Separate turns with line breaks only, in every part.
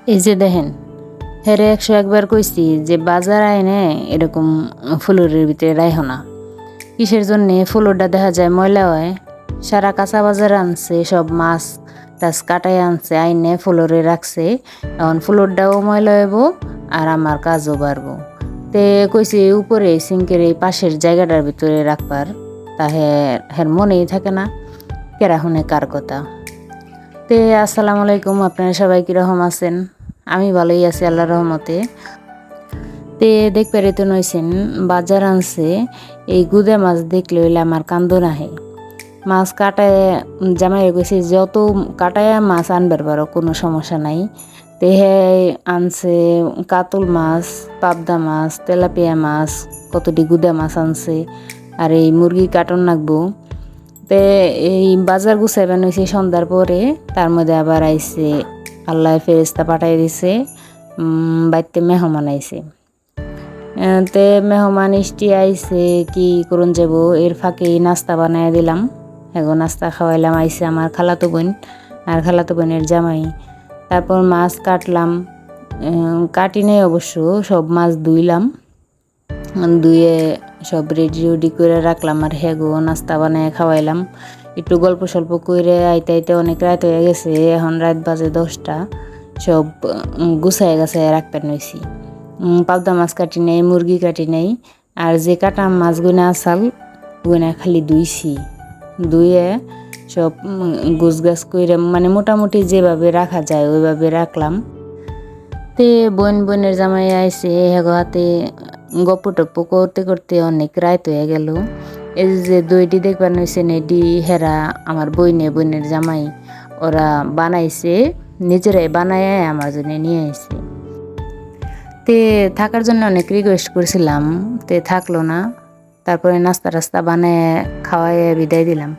এই যে দেখেন, হেরে 101 বার কইছি যে বাজার আইনে এরকম ফুলুরের ভিতরে রাইখো না। কিসের জন্যে ফুলুরটা দেখা যায় ময়লা হয়। সারা কাঁচা বাজার আনছে, সব মাছ টাছ কাটাই আনছে, আইনে ফুলুরে রাখছে। এখন ফুলুরটাও ময়লা হইব আর আমার কাজও বাড়বো। তে কইছি উপরে সিঙ্কের এই পাশের জায়গাটার ভিতরে রাখবার, তা হের মনেই থাকে না কেরা শুনে কার কথা। তে আসসালামু আলাইকুম, আপনারা সবাই কীরকম আছেন? আমি ভালোই আছি আল্লাহর রহমতে। তে দেখতে তো নইছেন বাজার আনছে, এই গুদে মাছ দেখলে হইলে আমার কান্দো নাহে। মাছ কাটায় জামাই গেছে, যত কাটায় মাছ আনবার পারো কোনো সমস্যা নাই। তে হে আনছে কাতল মাছ, পাবদা মাছ, তেলাপিয়া মাছ, কতটি গুদা মাছ আনছে। আর এই মুরগি কাটন লাগবো। তে এই বাজার গুছাইবেন হয়েছে সন্ধ্যার পরে, তার মধ্যে আবার আইছে আল্লাহ ফেরেস্তা পাঠাই দিছে, বাড়িতে মেহমান আইছে। তে মেহমান ইষ্টি আইছে, কি করুন যাব, এর ফাঁকে নাস্তা বানাই দিলাম। এখন নাস্তা খাওয়াইলাম। আইছে আমার খালাতো বোন আর খালাতো বোনের জামাই। তারপর মাছ কাটলাম, কাটি নেই অবশ্য, সব মাছ ধুইলাম, ধুয়ে সব রেডি করে রাখলাম। আর হেগো নাস্তা বানায় খাওয়াইলাম। একটু গল্প সল্প করে আইতে আইতে অনেক রাত হয়ে গেছে, এখন রাত বাজে 10টা। সব গুছায় গাছায় রাখবেন হয়েছি। পাবদা মাছ কাটি নেই, মুরগি কাটি নেই, আর যে কাটা মাছ গুনা আসাল গুনা খালি ধুয়ে সব গুছ গাছ করে, মানে মোটামুটি যেভাবে রাখা যায় ওইভাবে রাখলাম। তে বোনের জামাই আইসে, হেগো হাতে গপ্প টপ্প করতে করতে অনেক রাত হয়ে গেল। এই যে দইটি দেখবার নইছেন, এটি হেরা আমার বোনের জামাই ওরা বানাইছে, নিজেরাই বানায় আমার জন্য নিয়ে আসছে। তে থাকার জন্য অনেক রিকোয়েস্ট করছিলাম, তে থাকলো না। তারপরে নাস্তা টাস্তা বানায় খাওয়ায় বিদায় দিলাম।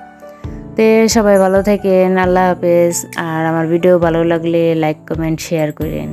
তে সবাই ভালো থাকেন, আল্লাহ হাফেজ। আর আমার ভিডিও ভালো লাগলে লাইক কমেন্ট শেয়ার করেন।